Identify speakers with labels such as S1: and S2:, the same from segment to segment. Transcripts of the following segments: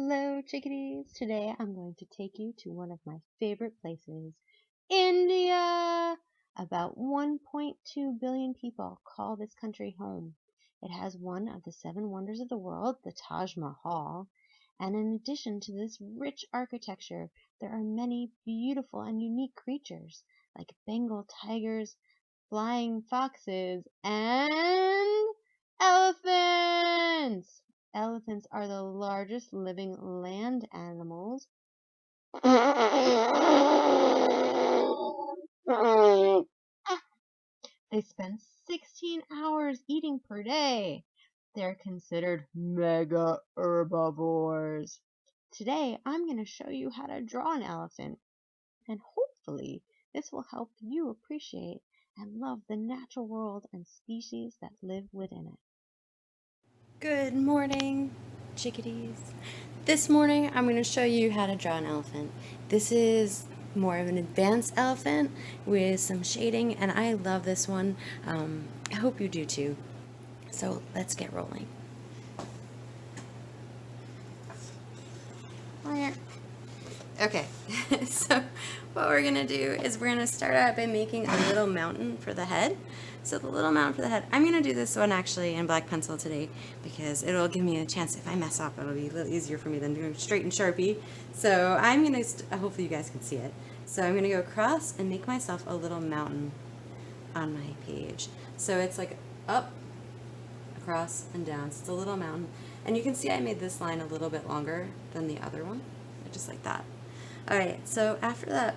S1: Hello, chickadees. Today I'm going to take you to one of my favorite places, India. About 1.2 billion people call this country home. It has one of the seven wonders of the world, the Taj Mahal. And in addition to this rich architecture, there are many beautiful and unique creatures like Bengal tigers, flying foxes, and elephants. Elephants are the largest living land animals. They spend 16 hours eating per day. They're considered mega herbivores. Today, I'm going to show you how to draw an elephant, and hopefully, this will help you appreciate and love the natural world and species that live within it.
S2: Good morning, chickadees. This morning I'm going to show you how to draw an elephant. This is more of an advanced elephant with some shading, and I love this one. I hope you do too. So let's get rolling. Okay, so what we're going to do is we're going to start out by making a little mountain for the head. So the little mountain for the head, I'm going to do this one actually in black pencil today because it'll give me a chance. If I mess up, it'll be a little easier for me than doing straight and Sharpie. So I'm going to, hopefully you guys can see it. So I'm going to go across and make myself a little mountain on my page. So it's like up, across, and down. So it's a little mountain. And you can see I made this line a little bit longer than the other one, just like that. Alright, so after that,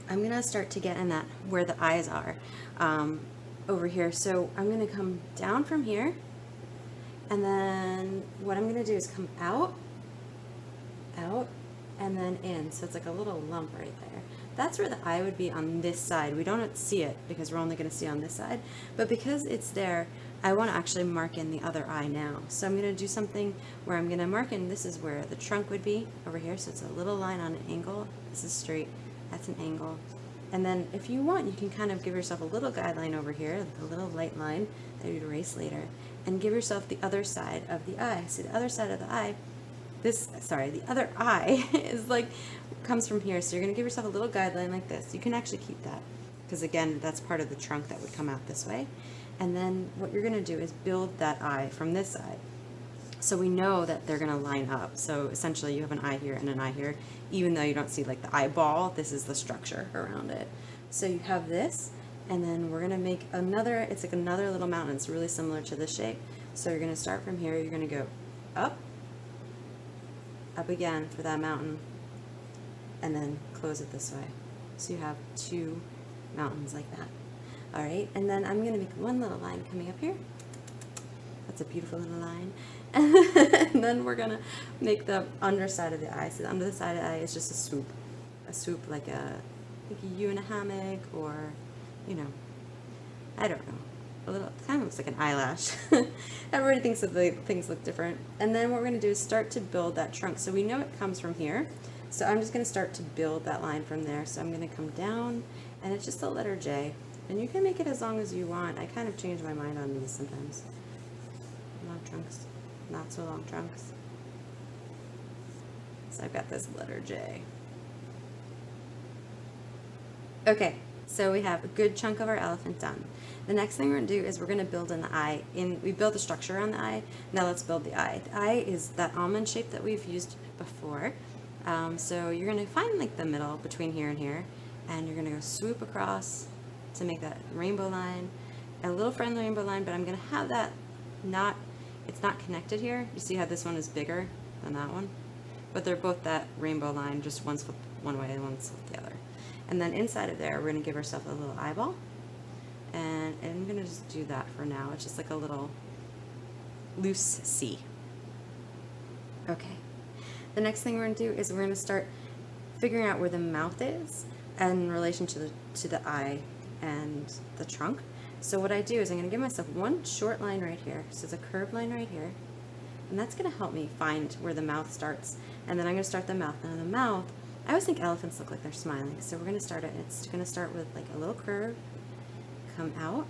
S2: I'm going to start to get in that where the eyes are over here. So I'm going to come down from here, and then what I'm going to do is come out, and then in. So it's like a little lump right there. That's where the eye would be on this side. We don't see it because we're only going to see on this side. But because it's there, I want to actually mark in the other eye now. So I'm going to do something where I'm going to mark in, this is where the trunk would be over here. So it's a little line on an angle. This is straight. That's an angle. And then if you want, you can kind of give yourself a little guideline over here, like a little light line that you'd erase later. And give yourself the other side of the eye. See, the other side of the eye, the other eye is like, comes from here. So you're going to give yourself a little guideline like this. You can actually keep that because again, that's part of the trunk that would come out this way. And then what you're going to do is build that eye from this side. So we know that they're going to line up. So essentially you have an eye here and an eye here. Even though you don't see like the eyeball, this is the structure around it. So you have this, and then we're going to make another, it's like another little mountain. It's really similar to this shape. So you're going to start from here. You're going to go up, up again for that mountain, and then close it this way. So you have two mountains like that. All right, and then I'm going to make one little line coming up here. That's a beautiful little line. And then we're going to make the underside of the eye. So the under the side of the eye is just a swoop. A swoop like a you in a hammock, or, you know, I don't know. A little, kind of looks like an eyelash. Everybody thinks that the things look different. And then what we're going to do is start to build that trunk. So we know it comes from here. So I'm just going to start to build that line from there. So I'm going to come down, and it's just the letter J. And you can make it as long as you want. I kind of change my mind on these sometimes. Long trunks, not so long trunks. So I've got this letter J. Okay, so we have a good chunk of our elephant done. The next thing we're going to do is we're going to build an eye. We built a structure around the eye. Now let's build the eye. The eye is that almond shape that we've used before. So you're going to find like the middle between here and here, and you're going to go swoop across to make that rainbow line, a little friendly rainbow line, but I'm going to have that it's not connected here. You see how this one is bigger than that one? But they're both that rainbow line, just one's flipped one way and one's flipped the other. And then inside of there, we're going to give ourselves a little eyeball. And I'm going to just do that for now. It's just like a little loose C. Okay. The next thing we're going to do is we're going to start figuring out where the mouth is in relation to the eye and the trunk. So what I do is I'm going to give myself one short line right here. So it's a curved line right here. And that's going to help me find where the mouth starts. And then I'm going to start the mouth. Now the mouth, I always think elephants look like they're smiling. So we're going to start it. It's going to start with like a little curve, come out.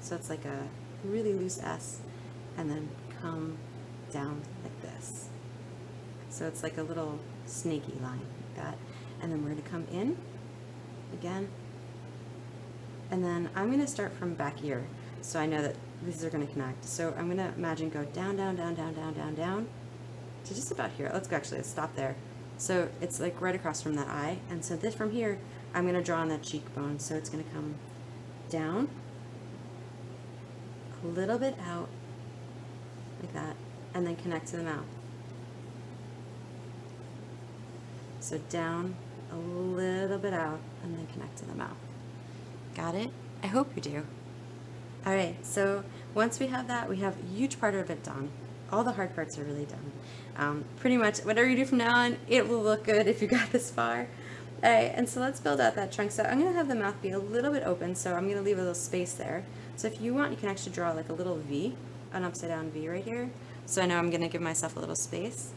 S2: So it's like a really loose S, and then come down like this. So it's like a little snaky line like that. And then we're going to come in again. And then I'm going to start from back here, so I know that these are going to connect. So I'm going to imagine go down, down, down, down, down, down, down to just about here. Let's stop there. So it's like right across from that eye. And so this from here, I'm going to draw on that cheekbone. So it's going to come down, a little bit out, like that, and then connect to the mouth. So down, a little bit out, and then connect to the mouth. Got it? I hope you do. All right, so once we have that, we have a huge part of it done. All the hard parts are really done. Pretty much whatever you do from now on, it will look good if you got this far. All right, and so let's build out that trunk. So I'm going to have the mouth be a little bit open, so I'm going to leave a little space there. So if you want, you can actually draw like a little V, an upside down V right here. So I know I'm going to give myself a little space.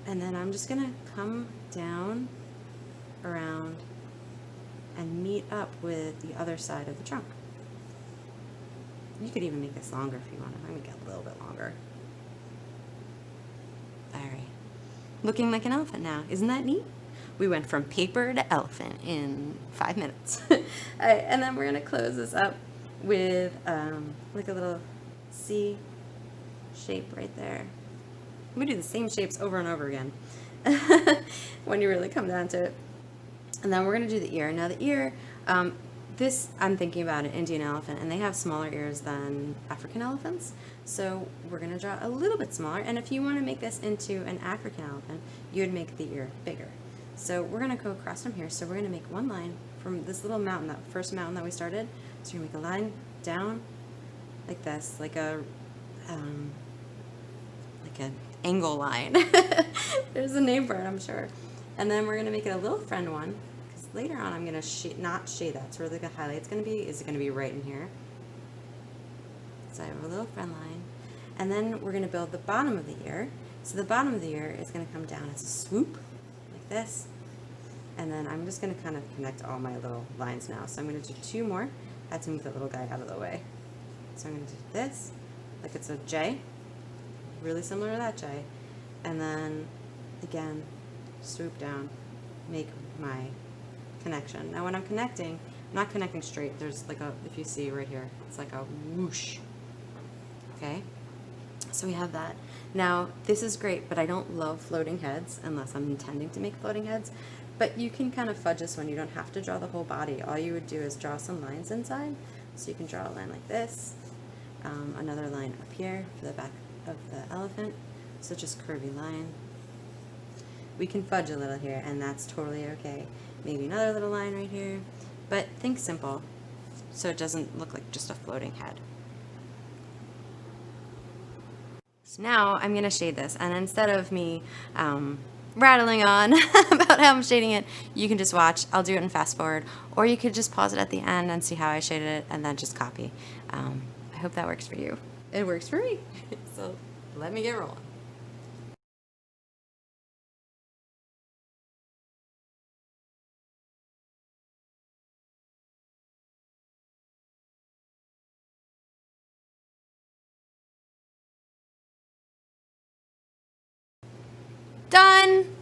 S2: And then I'm just going to come down, around, and meet up with the other side of the trunk. You could even make this longer if you want. I'm going to make it a little bit longer. All right. Looking like an elephant now. Isn't that neat? We went from paper to elephant in 5 minutes. All right, and then we're going to close this up with like a little C shape right there. We do the same shapes over and over again when you really come down to it. And then we're going to do the ear. Now the ear, this I'm thinking about an Indian elephant, and they have smaller ears than African elephants. So we're going to draw a little bit smaller. And if you want to make this into an African elephant, you would make the ear bigger. So we're going to go across from here. So we're going to make one line from this little mountain, that first mountain that we started. So you're going to make a line down like this, like an angle line. There's a name for it, I'm sure. And then we're going to make it a little friend one, because later on I'm going to not shade that. So where the highlight's going to be is going to be right in here. So I have a little friend line. And then we're going to build the bottom of the ear. So the bottom of the ear is going to come down as a swoop, like this. And then I'm just going to kind of connect all my little lines now. So I'm going to do 2 more. I had to move that little guy out of the way. So I'm going to do this, like it's a J, really similar to that J. And then, again, swoop down, make my connection. Now when I'm connecting, I'm not connecting straight. There's like a, if you see right here, it's like a whoosh. Okay? So we have that. Now, this is great, but I don't love floating heads unless I'm intending to make floating heads. But you can kind of fudge this one. You don't have to draw the whole body. All you would do is draw some lines inside. So you can draw a line like this, another line up here for the back of the elephant. So just curvy line. We can fudge a little here, and that's totally okay. Maybe another little line right here. But think simple, so it doesn't look like just a floating head. So now I'm going to shade this, and instead of me rattling on about how I'm shading it, you can just watch. I'll do it in fast forward, or you could just pause it at the end and see how I shaded it, and then just copy. I hope that works for you. It works for me. So let me get rolling. Done!